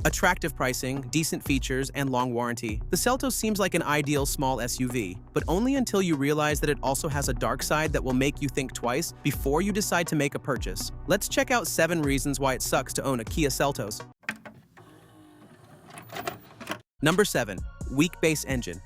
Attractive pricing, decent features, and long warranty. The Seltos seems like an ideal small SUV, but only until you realize that it also has a dark side that will make you think twice before you decide to make a purchase. Let's check out 7 reasons why it sucks to own a Kia Seltos. Number 7. Weak base engine.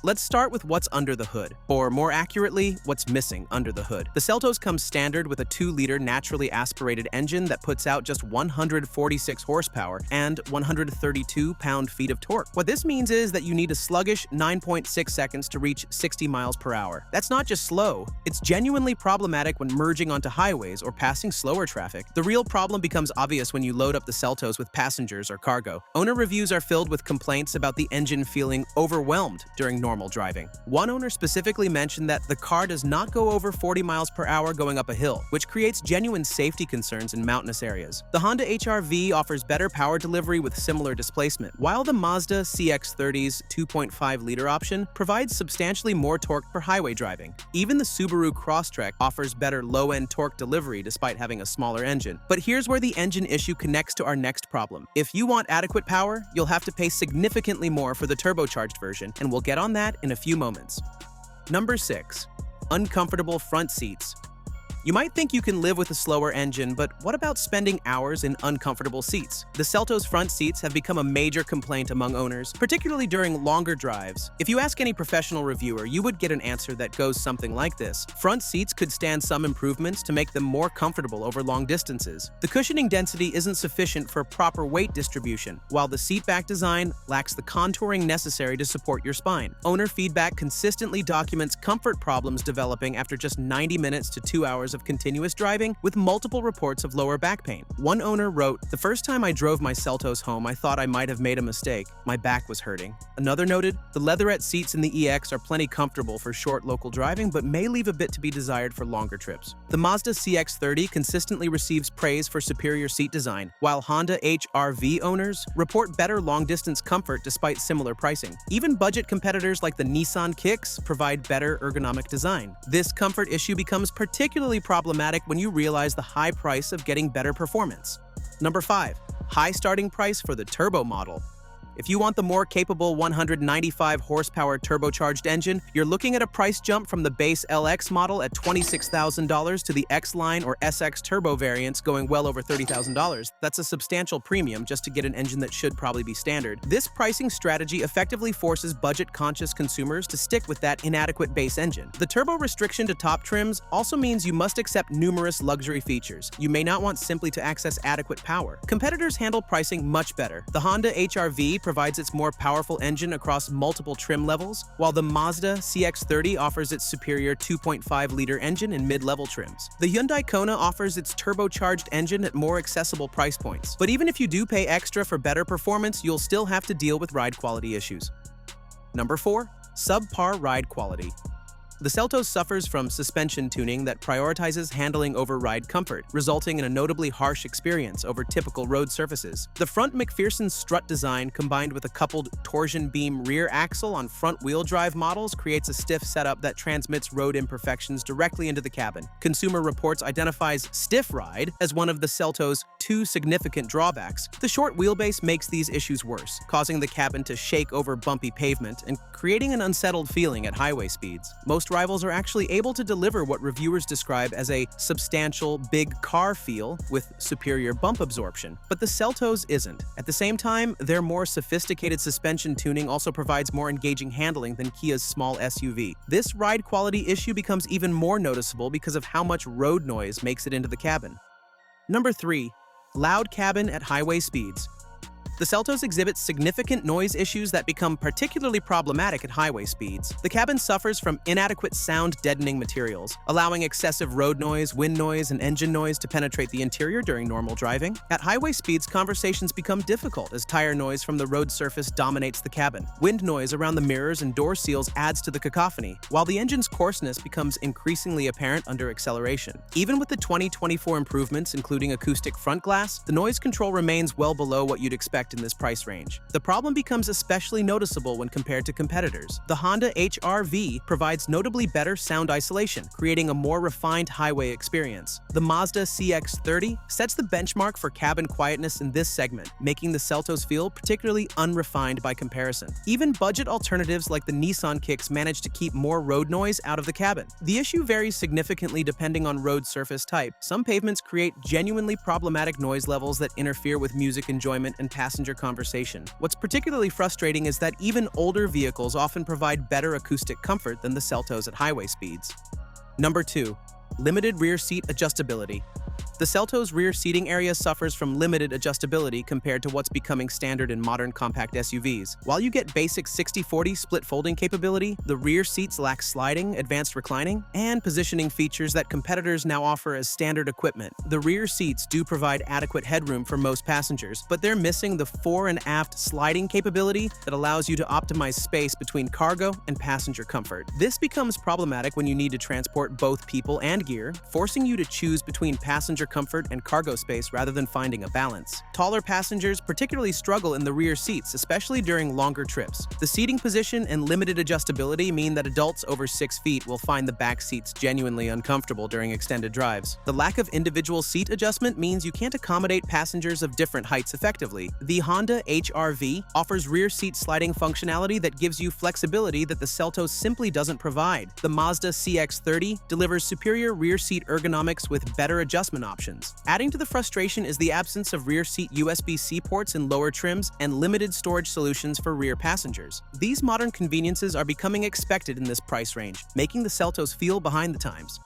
Let's start with what's under the hood, or more accurately, what's missing under the hood. The Seltos comes standard with a 2-liter naturally aspirated engine that puts out just 146 horsepower and 132 pound-feet of torque. What this means is that you need a sluggish 9.6 seconds to reach 60 miles per hour. That's not just slow, it's genuinely problematic when merging onto highways or passing slower traffic. The real problem becomes obvious when you load up the Seltos with passengers or cargo. Owner reviews are filled with complaints about the engine feeling overwhelmed during normal driving. One owner specifically mentioned that the car does not go over 40 miles per hour going up a hill, which creates genuine safety concerns in mountainous areas. The Honda HR-V offers better power delivery with similar displacement, while the Mazda CX-30's 2.5-liter option provides substantially more torque for highway driving. Even the Subaru Crosstrek offers better low-end torque delivery despite having a smaller engine. But here's where the engine issue connects to our next problem. If you want adequate power, you'll have to pay significantly more for the turbocharged version, and we'll get on that in a few moments. Number 6. Uncomfortable front seats. You might think you can live with a slower engine, but what about spending hours in uncomfortable seats? The Seltos front seats have become a major complaint among owners, particularly during longer drives. If you ask any professional reviewer, you would get an answer that goes something like this. Front seats could stand some improvements to make them more comfortable over long distances. The cushioning density isn't sufficient for proper weight distribution, while the seatback design lacks the contouring necessary to support your spine. Owner feedback consistently documents comfort problems developing after just 90 minutes to 2 hours of continuous driving, with multiple reports of lower back pain. One owner wrote, "The first time I drove my Seltos home, I thought I might have made a mistake. My back was hurting." Another noted, "The leatherette seats in the EX are plenty comfortable for short local driving, but may leave a bit to be desired for longer trips." The Mazda CX-30 consistently receives praise for superior seat design, while Honda HR-V owners report better long-distance comfort despite similar pricing. Even budget competitors like the Nissan Kicks provide better ergonomic design. This comfort issue becomes particularly problematic when you realize the high price of getting better performance. Number 5. High starting price for the turbo model. If you want the more capable 195 horsepower turbocharged engine, you're looking at a price jump from the base LX model at $26,000 to the X-Line or SX turbo variants going well over $30,000. That's a substantial premium just to get an engine that should probably be standard. This pricing strategy effectively forces budget-conscious consumers to stick with that inadequate base engine. The turbo restriction to top trims also means you must accept numerous luxury features. You may not want simply to access adequate power. Competitors handle pricing much better. The Honda HR-V provides its more powerful engine across multiple trim levels, while the Mazda CX-30 offers its superior 2.5-liter engine in mid-level trims. The Hyundai Kona offers its turbocharged engine at more accessible price points. But even if you do pay extra for better performance, you'll still have to deal with ride quality issues. Number 4. Subpar ride quality. The Seltos suffers from suspension tuning that prioritizes handling over ride comfort, resulting in a notably harsh experience over typical road surfaces. The front McPherson strut design, combined with a coupled torsion beam rear axle on front-wheel drive models, creates a stiff setup that transmits road imperfections directly into the cabin. Consumer Reports identifies stiff ride as one of the Seltos' 2 significant drawbacks. The short wheelbase makes these issues worse, causing the cabin to shake over bumpy pavement and creating an unsettled feeling at highway speeds. Most rivals are actually able to deliver what reviewers describe as a substantial, big car feel with superior bump absorption, but the Seltos isn't. At the same time, their more sophisticated suspension tuning also provides more engaging handling than Kia's small SUV. This ride quality issue becomes even more noticeable because of how much road noise makes it into the cabin. Number 3. Loud cabin at highway speeds. The Seltos exhibits significant noise issues that become particularly problematic at highway speeds. The cabin suffers from inadequate sound-deadening materials, allowing excessive road noise, wind noise, and engine noise to penetrate the interior during normal driving. At highway speeds, conversations become difficult as tire noise from the road surface dominates the cabin. Wind noise around the mirrors and door seals adds to the cacophony, while the engine's coarseness becomes increasingly apparent under acceleration. Even with the 2024 improvements, including acoustic front glass, the noise control remains well below what you'd expect effect in this price range. The problem becomes especially noticeable when compared to competitors. The Honda HR-V provides notably better sound isolation, creating a more refined highway experience. The Mazda CX-30 sets the benchmark for cabin quietness in this segment, making the Seltos feel particularly unrefined by comparison. Even budget alternatives like the Nissan Kicks manage to keep more road noise out of the cabin. The issue varies significantly depending on road surface type. Some pavements create genuinely problematic noise levels that interfere with music enjoyment and passenger conversation. What's particularly frustrating is that even older vehicles often provide better acoustic comfort than the Seltos at highway speeds. Number 2. Limited rear seat adjustability. The Seltos' rear seating area suffers from limited adjustability compared to what's becoming standard in modern compact SUVs. While you get basic 60/40 split folding capability, the rear seats lack sliding, advanced reclining, and positioning features that competitors now offer as standard equipment. The rear seats do provide adequate headroom for most passengers, but they're missing the fore and aft sliding capability that allows you to optimize space between cargo and passenger comfort. This becomes problematic when you need to transport both people and gear, forcing you to choose between passenger comfort and cargo space rather than finding a balance. Taller passengers particularly struggle in the rear seats, especially during longer trips. The seating position and limited adjustability mean that adults over 6 feet will find the back seats genuinely uncomfortable during extended drives. The lack of individual seat adjustment means you can't accommodate passengers of different heights effectively. The Honda HR-V offers rear seat sliding functionality that gives you flexibility that the Seltos simply doesn't provide. The Mazda CX-30 delivers superior rear seat ergonomics with better adjustment options. Adding to the frustration is the absence of rear seat USB-C ports in lower trims and limited storage solutions for rear passengers. These modern conveniences are becoming expected in this price range, making the Seltos feel behind the times.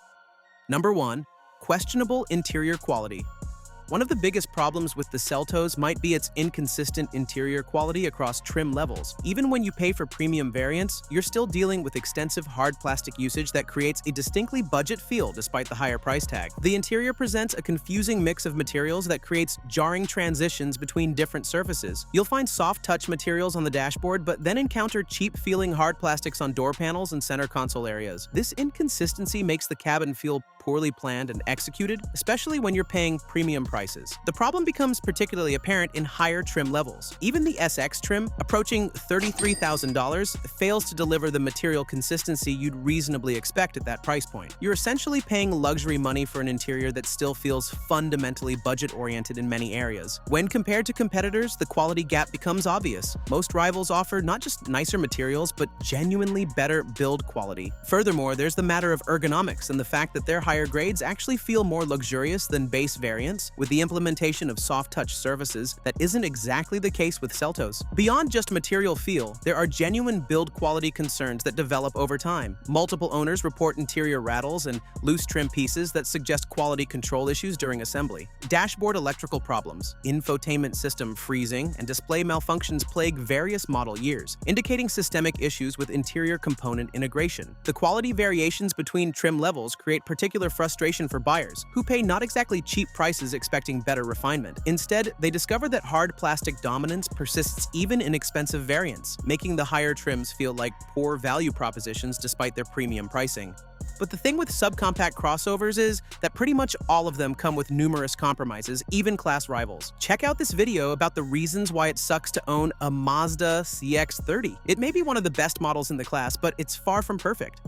Number 1. Questionable interior quality. One of the biggest problems with the Seltos might be its inconsistent interior quality across trim levels. Even when you pay for premium variants, you're still dealing with extensive hard plastic usage that creates a distinctly budget feel despite the higher price tag. The interior presents a confusing mix of materials that creates jarring transitions between different surfaces. You'll find soft touch materials on the dashboard, but then encounter cheap-feeling hard plastics on door panels and center console areas. This inconsistency makes the cabin feel poorly planned and executed, especially when you're paying premium prices. The problem becomes particularly apparent in higher trim levels. Even the SX trim, approaching $33,000, fails to deliver the material consistency you'd reasonably expect at that price point. You're essentially paying luxury money for an interior that still feels fundamentally budget-oriented in many areas. When compared to competitors, the quality gap becomes obvious. Most rivals offer not just nicer materials, but genuinely better build quality. Furthermore, there's the matter of ergonomics and the fact that their higher grades actually feel more luxurious than base variants, with the implementation of soft-touch surfaces that isn't exactly the case with Seltos. Beyond just material feel, there are genuine build quality concerns that develop over time. Multiple owners report interior rattles and loose trim pieces that suggest quality control issues during assembly. Dashboard electrical problems, infotainment system freezing, and display malfunctions plague various model years, indicating systemic issues with interior component integration. The quality variations between trim levels create particular frustration for buyers, who pay not exactly cheap prices expecting better refinement. Instead, they discover that hard plastic dominance persists even in expensive variants, making the higher trims feel like poor value propositions despite their premium pricing. But the thing with subcompact crossovers is that pretty much all of them come with numerous compromises, even class rivals. Check out this video about the reasons why it sucks to own a Mazda CX-30. It may be one of the best models in the class, but it's far from perfect.